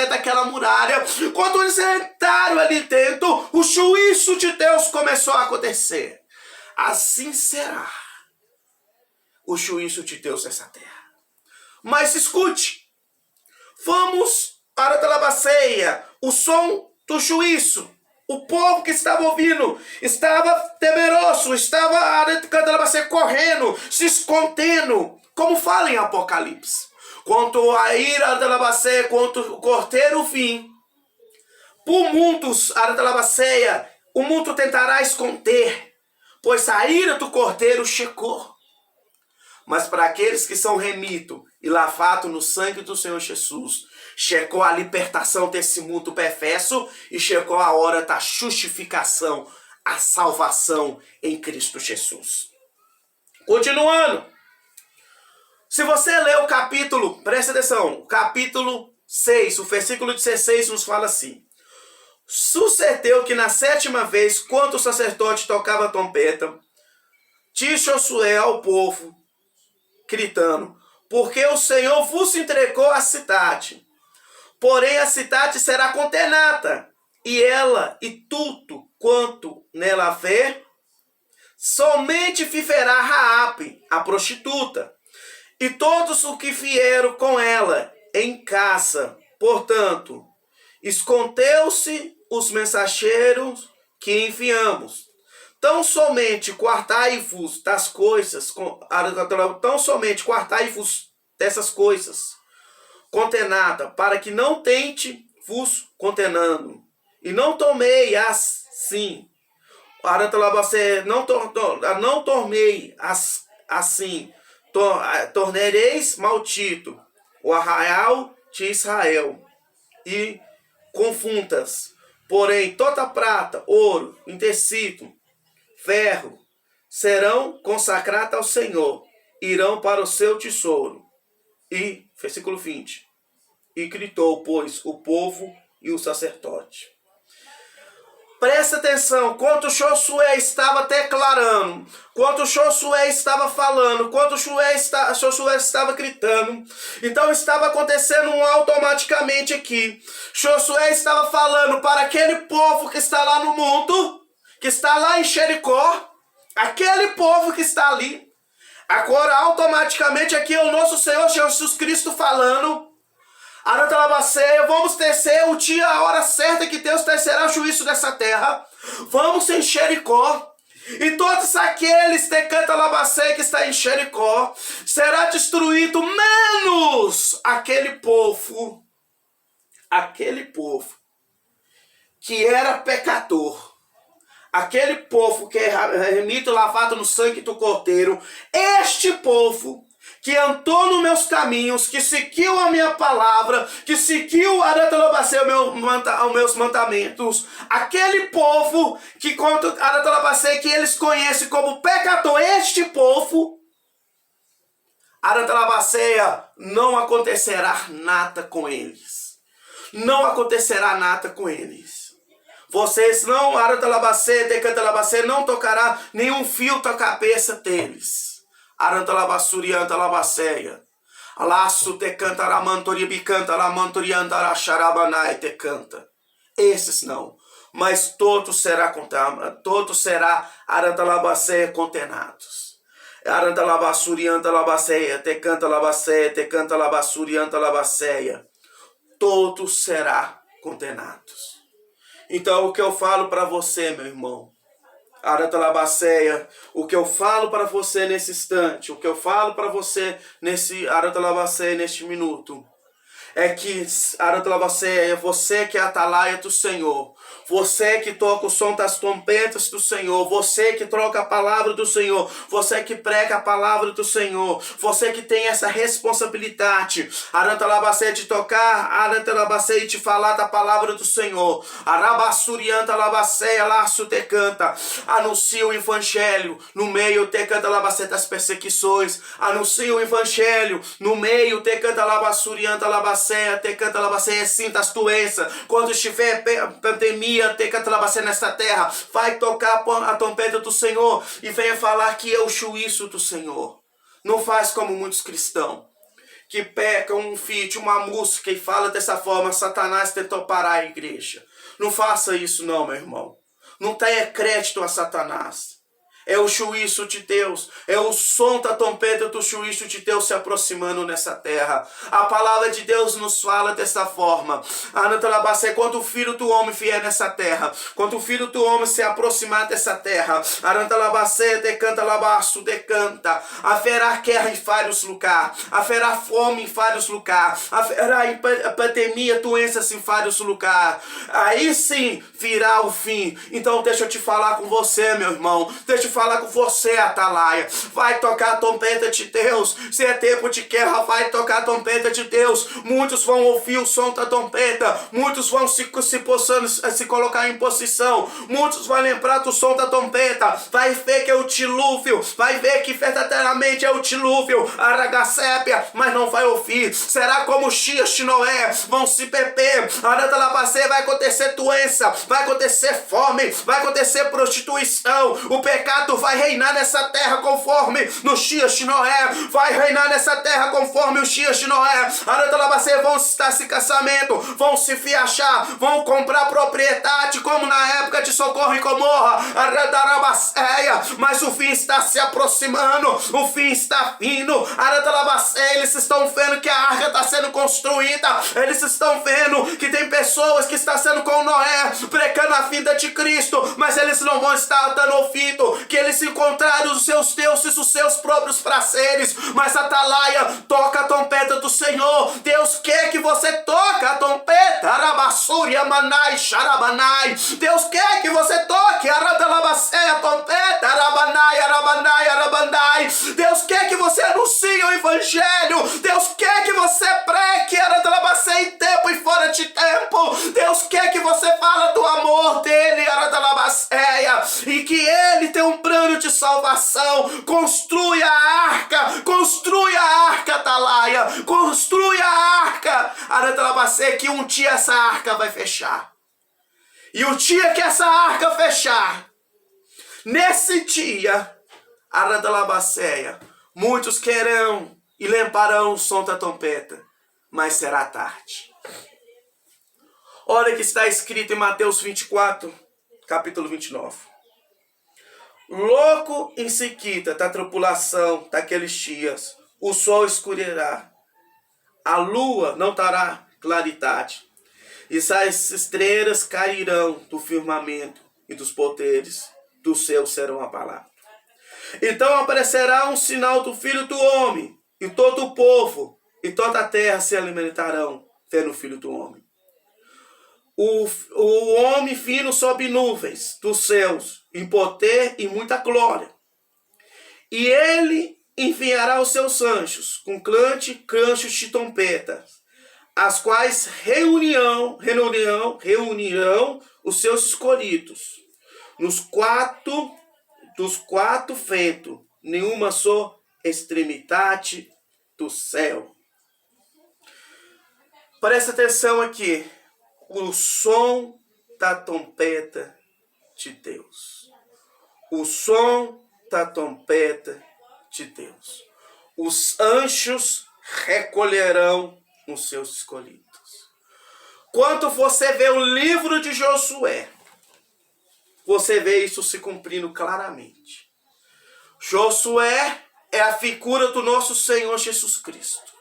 daquela muralha, quando eles entraram ali dentro, o juízo de Deus começou a acontecer. Assim será o juízo de Deus nessa terra. Mas escute, vamos para a labaceia, o som do juízo. O povo que estava ouvindo estava temeroso, estava correndo, se escondendo, como fala em Apocalipse. Quando a ira da labaceia, quando o cordeiro vir Por muitos, Aratalabaceia, o mundo tentará esconder, pois a ira do cordeiro chegou. Mas para aqueles que são remitos e lavados no sangue do Senhor Jesus, chegou a libertação desse mundo perverso e chegou a hora da justificação, a salvação em Cristo Jesus. Continuando. Se você ler o capítulo, presta atenção, capítulo 6, o versículo 16 nos fala assim. Sucedeu que na 7ª vez, quando o sacerdote tocava a trombeta, disse Josué ao povo, gritando, porque o Senhor vos entregou a cidade. Porém a cidade será condenada, e ela e tudo quanto nela vê, somente viverá Raabe, a prostituta, e todos os que vieram com ela em casa. Portanto, escondeu-se os mensageiros que enviamos. Tão somente guardai-vos das coisas, dessas coisas, condenada, para que não tente vos condenando. E não tomei assim, não tomei assim, tornareis maldito o arraial de Israel, e confundas, porém toda prata, ouro, tecido, ferro, serão consagrados ao Senhor, irão para o seu tesouro. E, versículo 20, e gritou, pois, o povo e o sacerdote. Presta atenção, quando Josué estava declarando, quando Josué estava falando, quando Josué estava gritando, então estava acontecendo automaticamente aqui. Josué estava falando para aquele povo que está lá no mundo, que está lá em Jericó, aquele povo que está ali. Agora, automaticamente aqui é o nosso Senhor Jesus Cristo falando, vamos descer o dia, a hora certa que Deus descerá o juízo dessa terra. Vamos em Jericó. E todos aqueles que está em Jericó será destruído, menos aquele povo que era pecador. Aquele povo que é remido, lavado no sangue do Cordeiro. Este povo que andou nos meus caminhos, que seguiu a minha palavra, que seguiu os meus mandamentos, aquele povo que que eles conhecem como pecador, este povo, não acontecerá nada com eles. Não acontecerá nada com eles. Vocês não, não tocará nenhum fio da cabeça deles. Arantalabassurianta labaceia. Laço te canta la mantoria bicanta la mantorianta la xarabanai te canta. Esses não. Mas todos será arantalabaceia condenados. Arantalabassurianta labaceia te canta labassurianta labaceia. Todos será condenados. Então o que eu falo para você, meu irmão, Aratalabaceia, o que eu falo para você nesse instante, o que eu falo para você nesse Aratalabaceia, neste minuto, é que Aratalabaceia é você que é a atalaia do Senhor, você que toca o som das trombetas do Senhor, você que troca a palavra do Senhor, você que prega a palavra do Senhor, você que tem essa responsabilidade, Aratalabaceia, de tocar, Aratalabaceia, de falar da palavra do Senhor, Arabassurianta labaceia, laço te canta, anuncia o evangelho no meio te canta labaceia das perseguições, anuncia o evangelho no meio te canta labassurianta labaceia, te canta labaceia, sinta as doenças, quando estiver pandemia, te canta labaceia nesta terra, vai tocar a trombeta do Senhor e venha falar que é o juízo do Senhor. Não faz como muitos cristãos que pecam um feat, uma música e fala dessa forma, Satanás tentou parar a igreja. Não faça isso não, meu irmão. Não tenha crédito a Satanás. É o juízo de Deus. É o som da trombeta do juízo de Deus se aproximando nessa terra. A palavra de Deus nos fala dessa forma. Quando o Filho do Homem vier nessa terra, quando o Filho do Homem se aproximar dessa terra, decanta, haverá guerra em vários lugares, haverá fome em vários lugares, haverá pandemia, doenças em vários lugares. Aí sim virá o fim. Então deixa eu te falar com você, meu irmão. Deixa eu falar com você, atalaia. Vai tocar a trombeta de Deus. Se é tempo de guerra, vai tocar a trombeta de Deus. Muitos vão ouvir o som da trombeta. Muitos vão se colocar em posição. Muitos vão lembrar do som da trombeta. Vai ver que é o dilúvio. Vai ver que verdadeiramente é o dilúvio. Aragacépia, mas não vai ouvir. Será como os dias de Noé. Vão se beber. Vai acontecer doença. Vai acontecer fome. Vai acontecer prostituição. O pecado vai reinar nessa terra conforme nos dias de Noé. Vai reinar nessa terra conforme os dias de Noé. Vão estar se casamento. Vão se viajar. Vão comprar propriedade como na época de Socorro e Gomorra. Mas o fim está se aproximando. O fim está vindo. Eles estão vendo que a arca está sendo construída. Eles estão vendo que tem pessoas que estão sendo com Noé, pregando a vinda de Cristo, mas eles não vão estar dando ouvido, que eles encontraram os seus deuses, os seus próprios prazeres. Mas atalaia, toca a trombeta do Senhor. Deus quer que você toque a trombeta. Arabassuria manai xarabanai. Deus quer que você toque a trombeta. Arabanai, arabanai, arabandai. Deus quer que você anuncie o evangelho. Deus quer que você pregue em tempo e fora de tempo. Deus quer que você fale do amor dele, e que ele tem um plano de salvação. Construi a arca, atalaia. Construi a arca, que um dia essa arca vai fechar. E o dia que essa arca fechar, nesse dia, muitos querão e lembrarão o som da trombeta, mas será tarde. Olha o que está escrito em Mateus 24, capítulo 29. Louco em seguida da tribulação daqueles dias, o sol escurecerá, a lua não dará claridade, e as estrelas cairão do firmamento, e dos poderes do céu serão abalados. Então aparecerá um sinal do Filho do Homem, e todo o povo e toda a terra se alimentarão vendo o Filho do Homem. O homem vindo sob nuvens dos céus, em poder e muita glória. E ele enviará os seus anjos com cantos de trombeta, as quais reunirão os seus escolhidos dos quatro ventos, nenhuma só extremidade do céu. Presta atenção aqui. O som da trombeta de Deus. O som da trombeta de Deus. Os anjos recolherão os seus escolhidos. Quando você vê o livro de Josué, você vê isso se cumprindo claramente. Josué é a figura do nosso Senhor Jesus Cristo.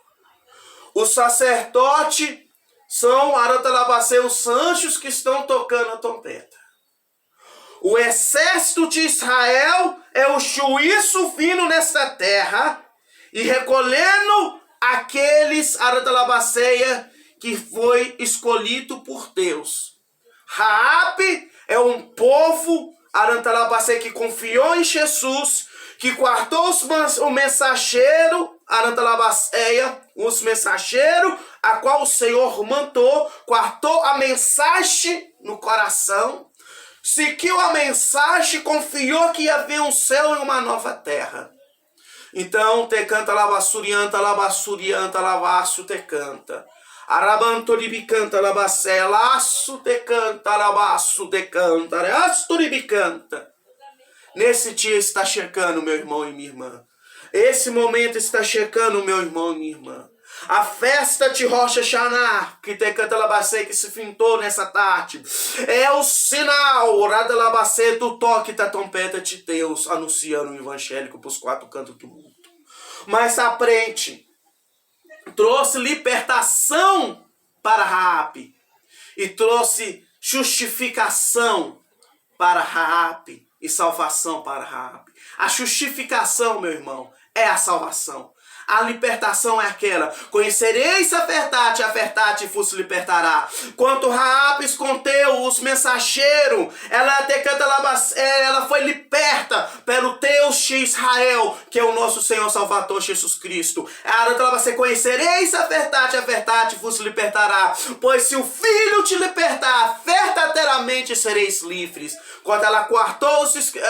O sacerdote são os anjos que estão tocando a trombeta. O exército de Israel é o juízo vindo nesta terra e recolhendo aqueles que foi escolhido por Deus. Raabe é um povo que confiou em Jesus, que guardou o mensageiro, os mensageiros, a qual o Senhor mandou, guardou a mensagem no coração, seguiu a mensagem, confiou que ia haver um céu e uma nova terra. Então, te canta labassurianta, lavaço te canta. Arabantoribicanta, labacé, laço te canta, labaço te canta, astoribicanta. Nesse dia está chegando, meu irmão e minha irmã. Esse momento está chegando, meu irmão e minha irmã. A festa de Rosh Hashanah, que te canta labacê, que se fintou nessa tarde, é o sinal, orada labacê, do toque da trompeta de Deus, anunciando o evangélico para os quatro cantos do mundo. Mas a frente trouxe libertação para Raabe e trouxe justificação para Raabe e salvação para Raabe. A justificação, meu irmão, é a salvação. A libertação é aquela: conhecereis a verdade vos libertará. Quanto Raabe escondeu os mensageiros, ela foi liberta pelo Deus de Israel, que é o nosso Senhor Salvador Jesus Cristo. Conhecereis a verdade vos libertará. Pois se o Filho te libertar, verdadeiramente sereis livres. Quando ela quartou os espias,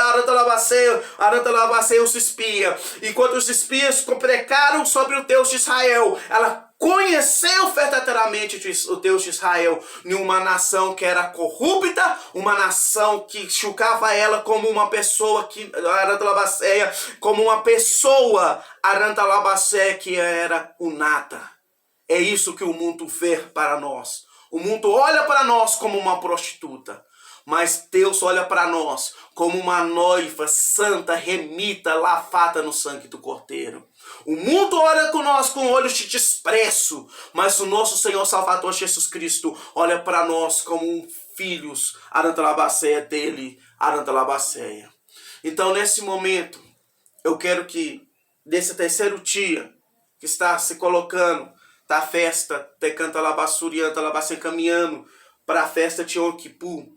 e quando os espias precaram sobre o Deus de Israel, ela conheceu verdadeiramente o Deus de Israel em uma nação que era corrupta, uma nação que julgava ela como uma pessoa que que era o nada. É isso que o mundo vê para nós. O mundo olha para nós como uma prostituta, mas Deus olha para nós como uma noiva santa, remita, lavada no sangue do Cordeiro. O mundo olha com nós com olhos de desprezo, mas o nosso Senhor Salvador Jesus Cristo olha para nós como filhos, arantalabacéia dele, arantalabacéia. Então, nesse momento, eu quero que, nesse terceiro dia, que está se colocando da festa, Tecanta Labassurianta Labacê, caminhando para a festa de Yom Kippur,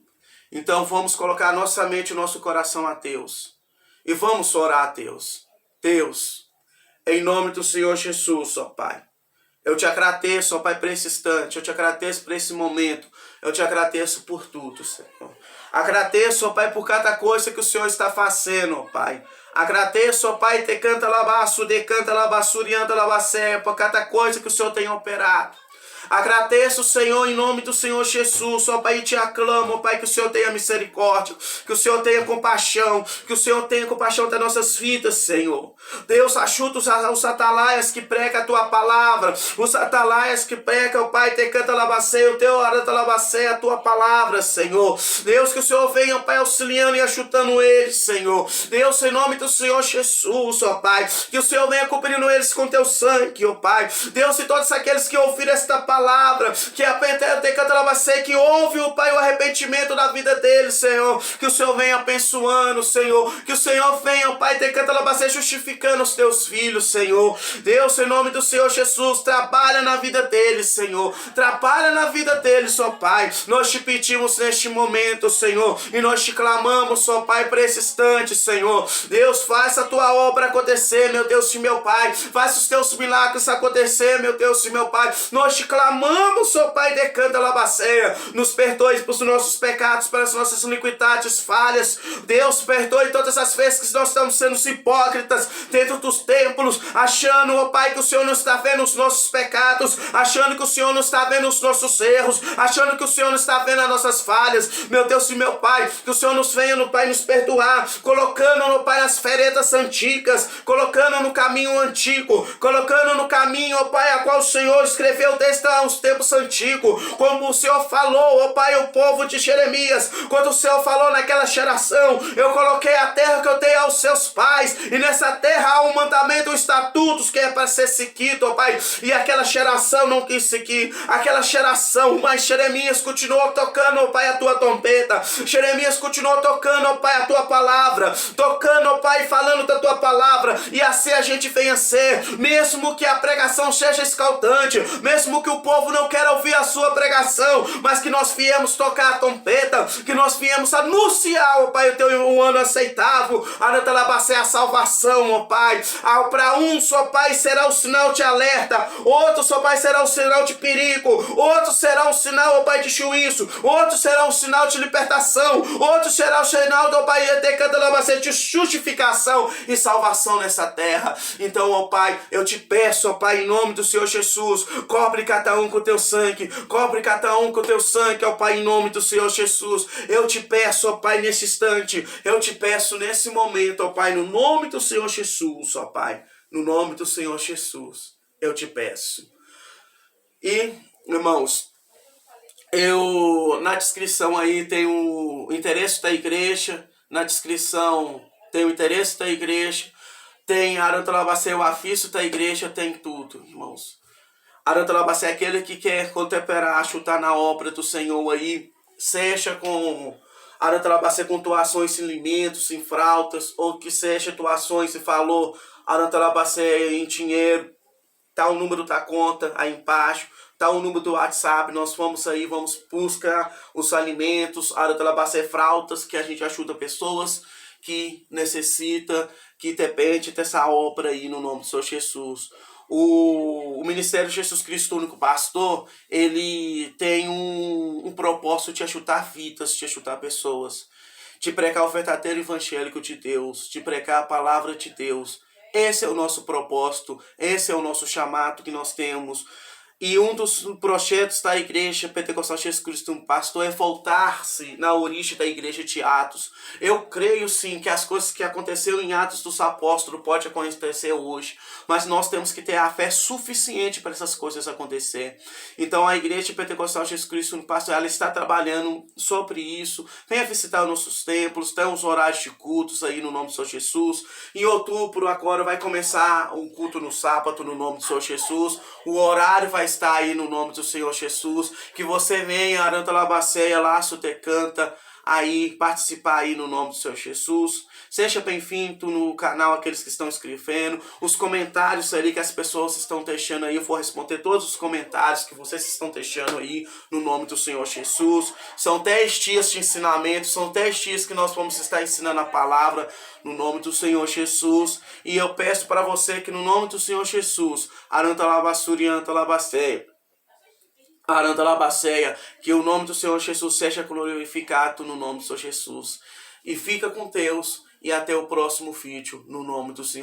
então vamos colocar nossa mente e nosso coração a Deus. E vamos orar a Deus. Deus, em nome do Senhor Jesus, ó Pai, eu te agradeço, ó Pai, por esse instante. Eu te agradeço por esse momento. Eu te agradeço por tudo, Senhor. Agradeço, ó Pai, por cada coisa que o Senhor está fazendo, ó Pai. Agradeço, ó Pai, decanta labassurianta labacé, por cada coisa que o Senhor tem operado. Agradeço, Senhor, em nome do Senhor Jesus, ó Pai, e te aclamo, ó Pai, que o Senhor tenha misericórdia, que o Senhor tenha compaixão, que o Senhor tenha compaixão das nossas vidas, Senhor. Deus, ajuda os atalaias que pregam a tua palavra, os atalaias que pregam, ó Pai, te canta labacê, o teu aranta labacê, a tua palavra, Senhor. Deus, que o Senhor venha, ó Pai, auxiliando e ajudando eles, Senhor. Deus, em nome do Senhor Jesus, ó Pai, que o Senhor venha cobrindo eles com teu sangue, ó Pai. Deus, e todos aqueles que ouviram esta palavra, que que houve, o Pai, o arrependimento da vida deles, Senhor, que o Senhor venha abençoando, Senhor, que o Senhor venha, Pai, justificando os teus filhos, Senhor. Deus, em nome do Senhor Jesus, trabalha na vida deles, Senhor, trabalha na vida deles, ó Pai. Nós te pedimos neste momento, Senhor, e nós te clamamos, ó Pai, por esse instante, Senhor. Deus, faça a tua obra acontecer, meu Deus e meu Pai, faça os teus milagres acontecer, meu Deus e meu Pai. Nós te clamamos, ó Pai, decanta labaceia, nos perdoe pelos nossos pecados, pelas nossas iniquidades, falhas. Deus, perdoe todas as vezes que nós estamos sendo hipócritas dentro dos templos, achando, ó Pai, que o Senhor não está vendo os nossos pecados, achando que o Senhor não está vendo os nossos erros, achando que o Senhor não está vendo as nossas falhas. Meu Deus e meu Pai, que o Senhor nos venha, no Pai, nos perdoar, colocando, no Pai, as veredas antigas, colocando no caminho antigo, colocando no caminho, ó Pai, a qual o Senhor escreveu desde os tempos antigos, como o Senhor falou, ó Pai, o povo de Jeremias, quando o Senhor falou naquela geração: eu coloquei a terra que eu dei aos seus pais, e nessa terra há um mandamento, um estatutos que é para ser seguido, ó Pai, e aquela geração não quis seguir, aquela geração, mas Jeremias continuou tocando, ó Pai, a tua trompeta, Jeremias continuou tocando, ó Pai, a tua palavra, tocando, ó Pai, falando da tua palavra, e assim a gente venha ser, mesmo que a pregação seja escaldante, mesmo que o povo não quer ouvir a sua pregação, mas que nós viemos tocar a trompeta, que nós viemos anunciar, ó Pai, o teu um ano aceitável, a salvação, ó Pai. Para uns, ó Pai, será o sinal de alerta, outros, ó Pai, será o sinal de perigo, outros será um sinal, ó Pai, de juízo, outros será um sinal de libertação, outros será o sinal, ó Pai, de justificação e salvação nessa terra. Então, ó Pai, eu te peço, ó Pai, em nome do Senhor Jesus, cobre cada um com o teu sangue, cobre cada um com o teu sangue, ó Pai, em nome do Senhor Jesus. Eu te peço, ó Pai, nesse instante, eu te peço nesse momento, ó Pai, no nome do Senhor Jesus, ó Pai, no nome do Senhor Jesus, eu te peço. E, irmãos, na descrição aí tem o interesse da igreja, na descrição tem o interesse da igreja, tem Arantalabacé, o afício da igreja, tem tudo, irmãos. Arantalabacé é aquele que quer contemperar, chutar na obra do Senhor aí, seja com Arantalabacé com doações sem limites, sem frautas, ou que seja doações e falou Arantalabacé em dinheiro, tá o número da conta aí embaixo, tá o número do WhatsApp, nós vamos aí, vamos buscar os alimentos, Arantalabacé frautas, que a gente ajuda pessoas que necessita, que depende dessa obra aí no nome do Senhor Jesus. O Ministério Jesus Cristo Único Pastor, ele tem um propósito de ajudar vidas, de ajudar pessoas, de pregar o verdadeiro evangélico de Deus, de pregar a palavra de Deus. Esse é o nosso propósito, esse é o nosso chamado que nós temos. E um dos projetos da Igreja Pentecostal Jesus Cristo um Pastor é voltar-se na origem da Igreja de Atos. Eu creio sim que as coisas que aconteceram em Atos dos Apóstolos podem acontecer hoje, mas nós temos que ter a fé suficiente para essas coisas acontecer. Então a Igreja Pentecostal Jesus Cristo um Pastor, ela está trabalhando sobre isso. Venha visitar os nossos templos, tem os horários de cultos aí no nome do Senhor Jesus. Em outubro agora vai começar um culto no sábado no nome do Senhor Jesus. O horário vai estar aí no nome do Senhor Jesus. Que você venha, Arantalabacéia, Laço te canta, aí participar aí no nome do Senhor Jesus. Seja bem-vindo no canal, aqueles que estão escrevendo, os comentários ali que as pessoas estão deixando aí, eu vou responder todos os comentários que vocês estão deixando aí no nome do Senhor Jesus. São 10 dias de ensinamento, são 10 dias que nós vamos estar ensinando a palavra no nome do Senhor Jesus. E eu peço para você que no nome do Senhor Jesus, Arantalabacéia, que o nome do Senhor Jesus seja glorificado no nome do Senhor Jesus. E fica com Deus e até o próximo vídeo, no nome do Senhor.